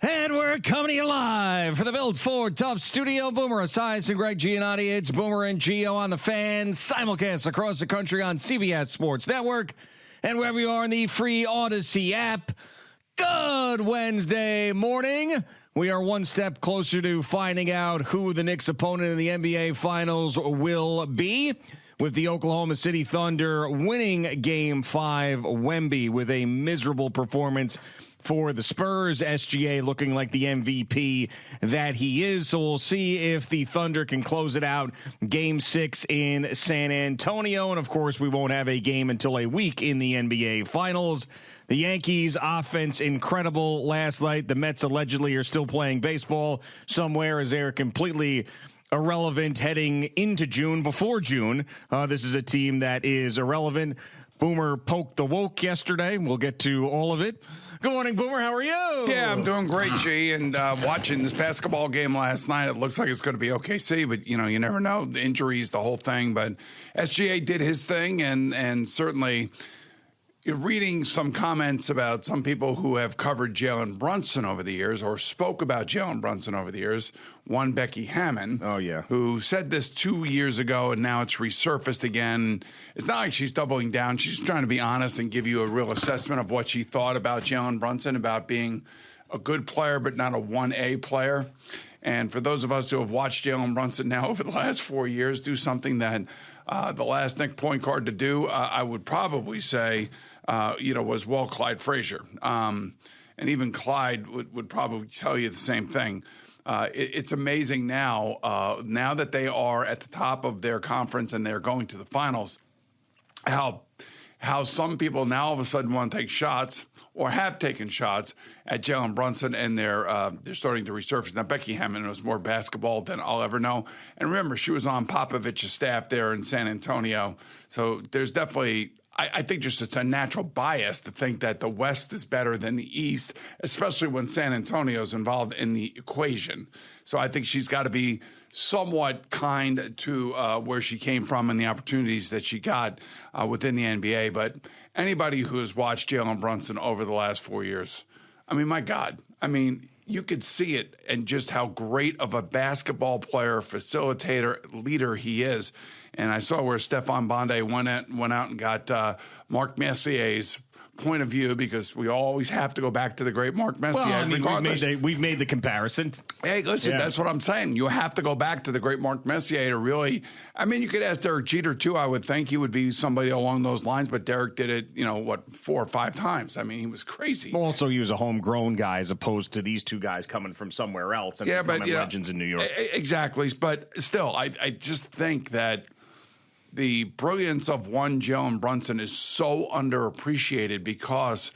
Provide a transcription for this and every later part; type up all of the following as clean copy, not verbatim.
And we're coming to you live for the Built Ford Tough Studio. Boomer Esiason and Greg Giannotti. It's Boomer and Gio on the Fan. Simulcast across the country on CBS Sports Network. And wherever you are in the free Odyssey app. Good Wednesday morning. We are one step closer to finding out who the Knicks' opponent in the NBA Finals will be, with the Oklahoma City Thunder winning Game 5 Wemby with a miserable performance for the Spurs. SGA looking like the MVP that he is. So we'll see if the Thunder can close it out Game 6 in San Antonio. And, of course, we won't have a game until a week in the NBA Finals. The Yankees offense incredible last night. The Mets allegedly are still playing baseball somewhere as they're completely irrelevant heading into June. Before June, this is a team that is irrelevant. Boomer poked the woke yesterday. We'll get to all of it. Good morning, Boomer. How are you? Yeah, I'm doing great, G. And watching this basketball game last night, it looks like it's going to be OKC, but, you know, you never know. The injuries, the whole thing. But SGA did his thing, and certainly reading some comments about some people who have covered Jalen Brunson over the years or spoke about Jalen Brunson over the years. One, Becky Hammond, who said this 2 years ago, and now it's resurfaced again. It's not like she's doubling down. She's trying to be honest and give you a real assessment of what she thought about Jalen Brunson, about being a good player but not a 1A player. And for those of us who have watched Jalen Brunson now over the last 4 years do something that the last Knicks point guard to do, I would probably say, was Clyde Frazier. And even Clyde would probably tell you the same thing. It's amazing now that they are at the top of their conference and they're going to the finals, how some people now all of a sudden want to take shots or have taken shots at Jalen Brunson, and they're starting to resurface. Now, Becky Hammond knows more basketball than I'll ever know. And remember, she was on Popovich's staff there in San Antonio. So there's definitely, I think, just a natural bias to think that the West is better than the East, especially when San Antonio's involved in the equation. So I think she's got to be somewhat kind to where she came from and the opportunities that she got within the NBA. But anybody who has watched Jalen Brunson over the last 4 years, I mean, my God, I mean, you could see it and just how great of a basketball player, facilitator, leader he is. And I saw where Stefan Bonde went out and got Mark Messier's point of view, because we always have to go back to the great Mark Messier. Well, I mean, we've made the comparison. Hey, listen, That's what I'm saying. You have to go back to the great Mark Messier to really. I mean, you could ask Derek Jeter too. I would think he would be somebody along those lines, but Derek did it, 4 or 5 times. I mean, he was crazy. Well, also, he was a homegrown guy as opposed to these two guys coming from somewhere else and becoming legends in New York. Exactly, but still, I just think that the brilliance of one Jalen Brunson is so underappreciated because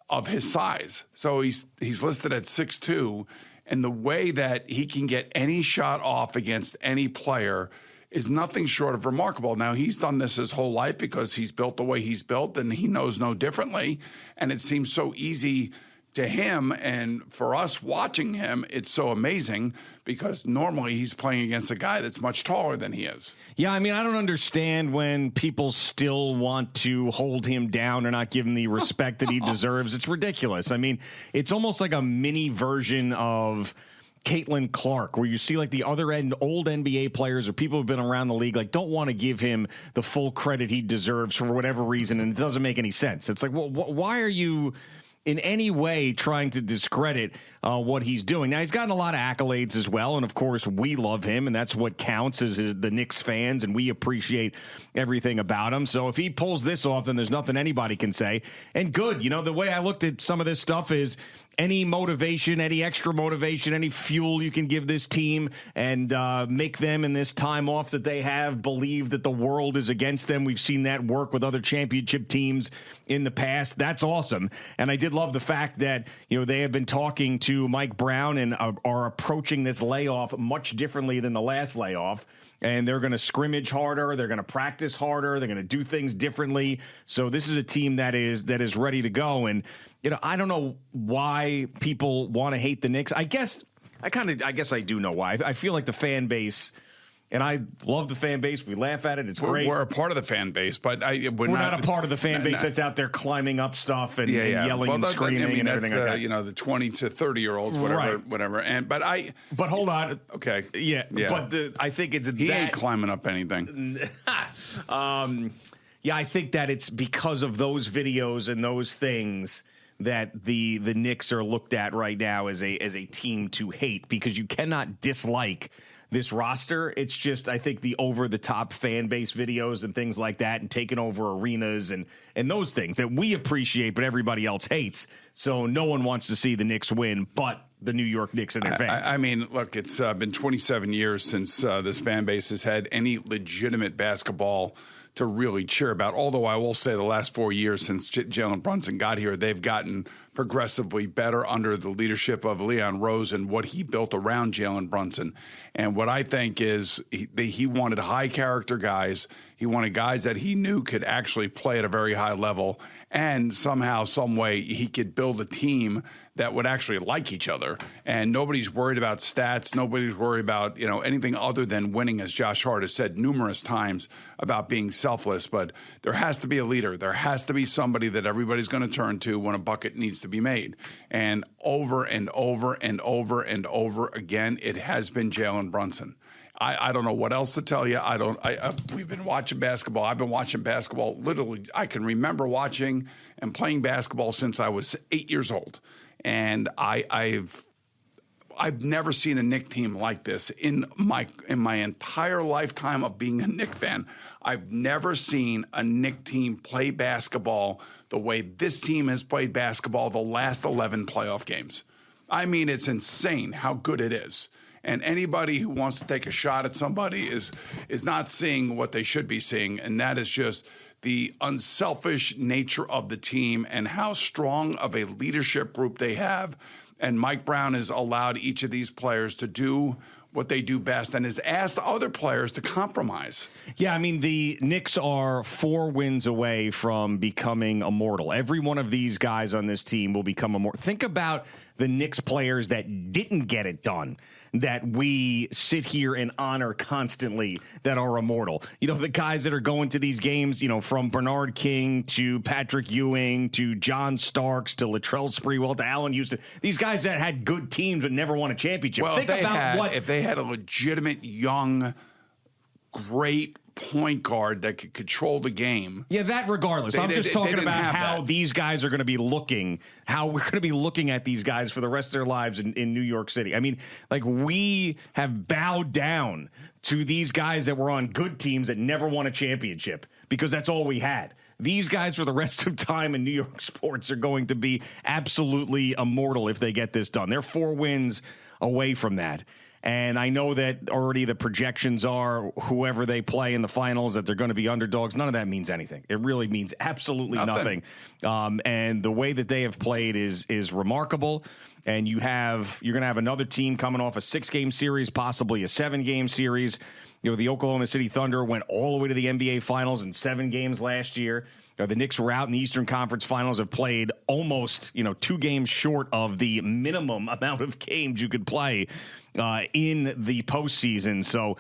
of his size. So he's listed at 6'2", and the way that he can get any shot off against any player is nothing short of remarkable. Now, he's done this his whole life because he's built the way he's built, and he knows no differently, and it seems so easy to him, and for us watching him, it's so amazing because normally he's playing against a guy that's much taller than he is. Yeah, I mean, I don't understand when people still want to hold him down or not give him the respect that he deserves. It's ridiculous. I mean, it's almost like a mini version of Caitlin Clark, where you see like the other end, old NBA players or people who've been around the league, like don't want to give him the full credit he deserves for whatever reason, and it doesn't make any sense. It's like, well, why are you in any way trying to discredit what he's doing? Now, he's gotten a lot of accolades as well, and of course, we love him, and that's what counts as the Knicks fans, and we appreciate everything about him. So if he pulls this off, then there's nothing anybody can say. And good, the way I looked at some of this stuff is any motivation, any extra motivation, any fuel you can give this team and make them in this time off that they have believe that the world is against them. We've seen that work with other championship teams in the past. That's awesome. And I did love the fact that, they have been talking to Mike Brown and are approaching this layoff much differently than the last layoff. And they're going to scrimmage harder. They're going to practice harder. They're going to do things differently. So this is a team that is ready to go. And, I don't know why people want to hate the Knicks. I guess I do know why. I feel like the fan base And I love the fan base. We laugh at it. It's great. We're a part of the fan base, but we're not a part of the fan base that's out there climbing up stuff and yelling and screaming and everything like that. You know, the 20 to 30-year-olds, whatever. But hold on. Okay. Yeah. But I think it's he ain't climbing up anything. Yeah, I think that it's because of those videos and those things that the Knicks are looked at right now as a team to hate, because you cannot dislike this roster. It's just, I think, the over-the-top fan base videos and things like that and taking over arenas and those things that we appreciate but everybody else hates. So no one wants to see the Knicks win but the New York Knicks and their fans. I mean, look, it's been 27 years since this fan base has had any legitimate basketball to really cheer about. Although I will say the last 4 years since Jalen Brunson got here, they've gotten progressively better under the leadership of Leon Rose and what he built around Jalen Brunson. And what I think is he wanted high character guys. He wanted guys that he knew could actually play at a very high level, and somehow, some way, he could build a team that would actually like each other. And nobody's worried about stats. Nobody's worried about, anything other than winning, as Josh Hart has said numerous times about being selfless. But there has to be a leader. There has to be somebody that everybody's going to turn to when a bucket needs to be made. And over and over and over and over again, it has been Jalen Brunson. I don't know what else to tell you. We've been watching basketball. I've been watching basketball. Literally, I can remember watching and playing basketball since I was 8 years old. And I've never seen a Knick team like this in my entire lifetime of being a Knick fan. I've never seen a Knick team play basketball the way this team has played basketball the last 11 playoff games. I mean, it's insane how good it is. And anybody who wants to take a shot at somebody is not seeing what they should be seeing, and that is just the unselfish nature of the team and how strong of a leadership group they have. And Mike Brown has allowed each of these players to do what they do best and has asked other players to compromise. Yeah, I mean, the Knicks are 4 wins away from becoming immortal. Every one of these guys on this team will become immortal. Think about the Knicks players that didn't get it done, that we sit here and honor constantly, that are immortal. The guys that are going to these games, from Bernard King to Patrick Ewing to John Starks to Latrell Sprewell to Allen Houston. These guys that had good teams but never won a championship. Well, if they had a legitimate, young, great point guard that could control the game. Yeah, that regardless. I'm just talking about how these guys are going to be looking, how we're going to be looking at these guys for the rest of their lives in New York City. I mean, like, we have bowed down to these guys that were on good teams that never won a championship because that's all we had. These guys for the rest of time in New York sports are going to be absolutely immortal if they get this done. They're 4 wins away from that. And I know that already the projections are whoever they play in the finals, that they're going to be underdogs. None of that means anything. It really means absolutely nothing. And the way that they have played is remarkable. And you're going to have another team coming off a 6-game series, possibly a 7-game series. The Oklahoma City Thunder went all the way to the NBA Finals in 7 games last year. The Knicks were out in the Eastern Conference Finals, have played almost, 2 games short of the minimum amount of games you could play in the postseason. So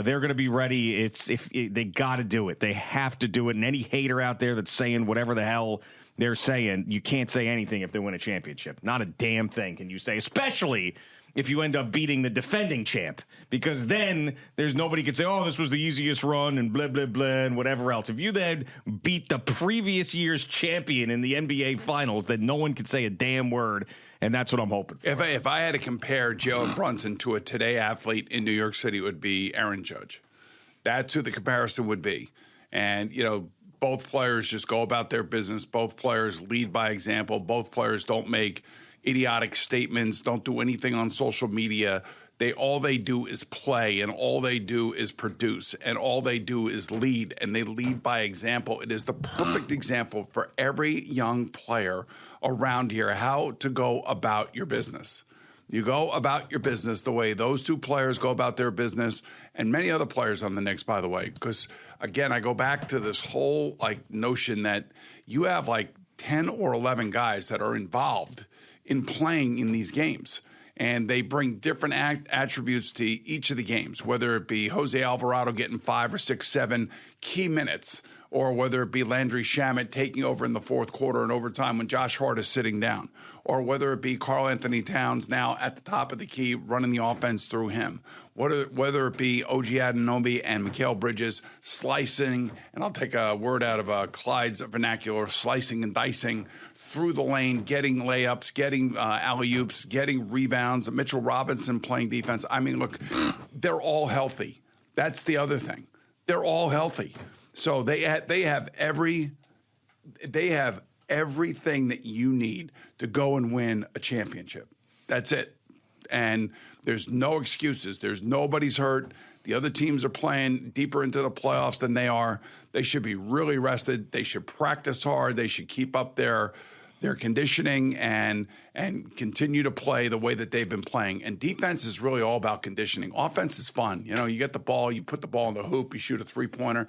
they're going to be ready. They got to do it. They have to do it. And any hater out there that's saying whatever the hell they're saying, you can't say anything if they win a championship. Not a damn thing can you say, especially if you end up beating the defending champ, because then there's nobody can say, oh, this was the easiest run and blah, blah, blah, and whatever else. If you then beat the previous year's champion in the NBA Finals, then no one can say a damn word, and that's what I'm hoping for. If I had to compare Jalen Brunson to a today athlete in New York City, it would be Aaron Judge. That's who the comparison would be. And, both players just go about their business. Both players lead by example. Both players don't make idiotic statements, don't do anything on social media. All they do is play, and all they do is produce, and all they do is lead, and they lead by example. It is the perfect example for every young player around here how to go about your business. You go about your business the way those 2 players go about their business, and many other players on the Knicks, by the way, because, again, I go back to this whole notion that you have 10 or 11 guys that are involved in playing in these games. and they bring different attributes to each of the games, whether it be Jose Alvarado getting 5 or 6, 7 key minutes, or whether it be Landry Shamet taking over in the fourth quarter and overtime when Josh Hart is sitting down, or whether it be Karl Anthony Towns now at the top of the key running the offense through him, whether it be OG Anunoby and Mikal Bridges slicing, and I'll take a word out of Clyde's vernacular, slicing and dicing through the lane, getting layups, getting alley-oops, getting rebounds, Mitchell Robinson playing defense. I mean, look, they're all healthy. That's the other thing. They're all healthy. So they have everything that you need to go and win a championship. That's it. And there's no excuses. There's nobody's hurt. The other teams are playing deeper into the playoffs than they are. They should be really rested. They should practice hard. They should keep up their conditioning and continue to play the way that they've been playing. And defense is really all about conditioning. Offense is fun. You know, you get the ball, you put the ball in the hoop, you shoot a three-pointer.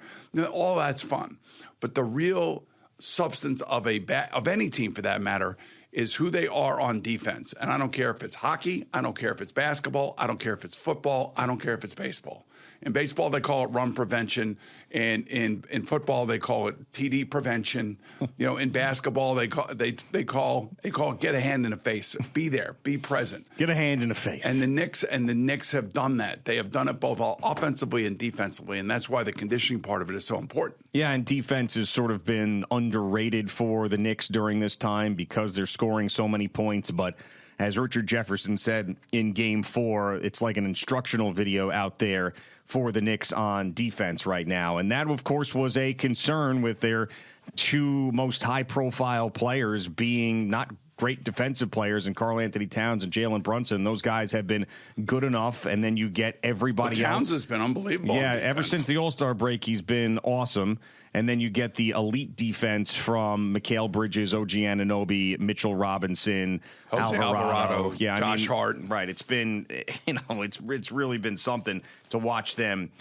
All that's fun. But the real substance of any team, for that matter, is who they are on defense. And I don't care if it's hockey, I don't care if it's basketball, I don't care if it's football, I don't care if it's baseball. In baseball, they call it run prevention. In football, they call it TD prevention. You know, in basketball, they call it get a hand in the face. Be there, be present. Get a hand in the face. And the Knicks have done that. They have done it both offensively and defensively, and that's why the conditioning part of it is so important. Yeah, and defense has sort of been underrated for the Knicks during this time because they're scoring so many points, but as Richard Jefferson said in Game 4, it's like an instructional video out there for the Knicks on defense right now. And that, of course, was a concern with their two most high-profile players being not great defensive players, and Karl Anthony Towns and Jalen Brunson. Those guys have been good enough, and then you get everybody else. Towns has been unbelievable. Yeah, ever since the All-Star break, he's been awesome. And then you get the elite defense from Mikal Bridges, OG Anunoby, Mitchell Robinson, Jose Alvarado, Josh Hart. Right. It's been, it's really been something to watch them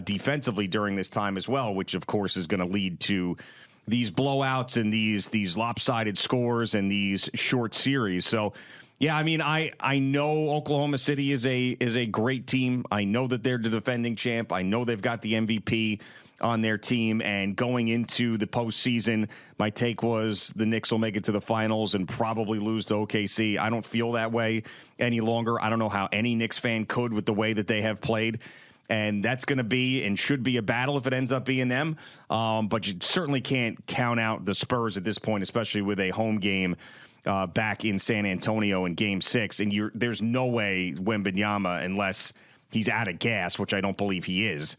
defensively during this time as well, which, of course, is going to lead to these blowouts and these lopsided scores and these short series. So, yeah, I mean, I know Oklahoma City is a great team. I know that they're the defending champ. I know they've got the MVP on their team, and going into the postseason, my take was the Knicks will make it to the finals and probably lose to OKC. I don't feel that way any longer. I don't know how any Knicks fan could with the way that they have played. And that's going to be and should be a battle if it ends up being them. But you certainly can't count out the Spurs at this point, especially with a home game back in San Antonio in Game 6. And there's no way Wembanyama, unless he's out of gas, which I don't believe he is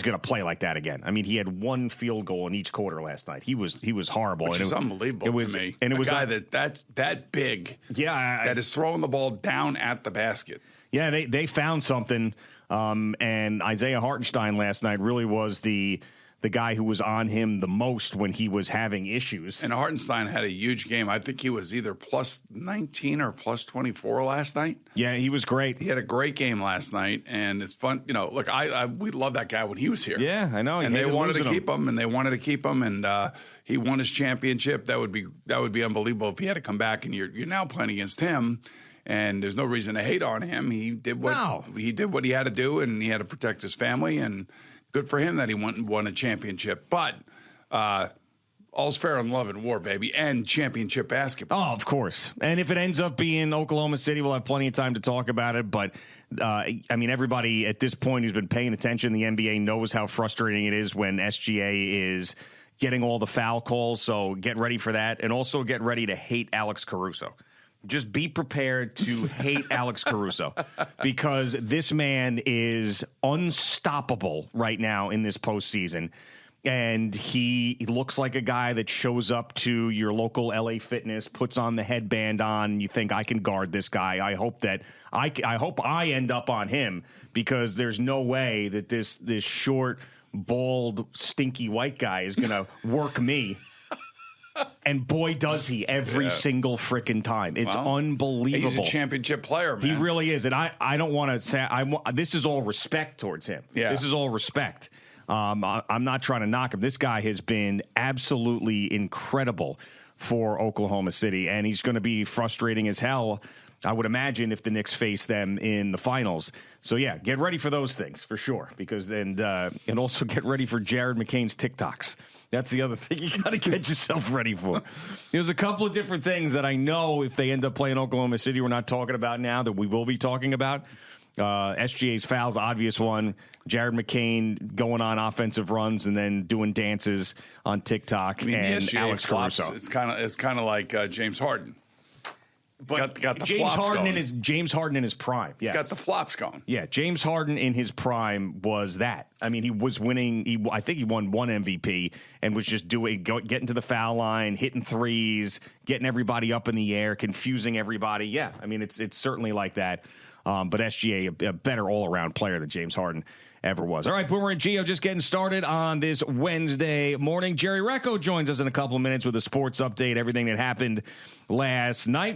going to play like that again. I mean, he had one field goal in each quarter last night. He was horrible. Which is unbelievable to me. And it was a guy that's that big. Yeah, that is throwing the ball down at the basket. Yeah, they found something. And Isaiah Hartenstein last night really was the guy who was on him the most when he was having issues. And Hartenstein had a huge game. I think he was either plus 19 or plus 24 last night. Yeah, he was great. He had a great game last night, and it's fun. You know, look, we loved that guy when he was here. Yeah, I know. And they wanted to keep him, and he won his championship. That would be unbelievable if he had to come back, and you're now playing against him. And there's no reason to hate on him. He did what he had to do, and he had to protect his family. And good for him that he won a championship. But all's fair in love and war, baby, and championship basketball. Oh, of course. And if it ends up being Oklahoma City, we'll have plenty of time to talk about it. But, I mean, everybody at this point who's been paying attention, the NBA knows how frustrating it is when SGA is getting all the foul calls. So get ready for that. And also get ready to hate Alex Caruso. Just be prepared to hate Alex Caruso, because this man is unstoppable right now in this postseason. And he looks like a guy that shows up to your local LA Fitness, puts on the headband on, and you think, I can guard this guy. I hope I end up on him, because there's no way that this short, bald, stinky white guy is going to work me. And boy, does he every single freaking time. It's unbelievable. He's a championship player, man. He really is. And I don't want to say this is all respect towards him. Yeah. This is all respect. I'm not trying to knock him. This guy has been absolutely incredible for Oklahoma City, and he's going to be frustrating as hell I would imagine if the Knicks face them in the finals. So, yeah, get ready for those things for sure. And also get ready for Jared McCain's TikToks. That's the other thing you got to get yourself ready for. There's a couple of different things that I know if they end up playing Oklahoma City we're not talking about now that we will be talking about. SGA's foul's obvious one. Jared McCain going on offensive runs and then doing dances on TikTok. And Alex Caruso. It's kind of like James Harden. But got the James flops Harden going. James Harden in his prime. Yes. He's got the flops going. Yeah, James Harden in his prime was that. I mean, he was winning. I think he won one MVP and was just getting to the foul line, hitting threes, getting everybody up in the air, confusing everybody. Yeah, I mean, it's certainly like that. But SGA, a better all-around player than James Harden ever was. All right, Boomer and Gio just getting started on this Wednesday morning. Jerry Recco joins us in a couple of minutes with a sports update, everything that happened last night.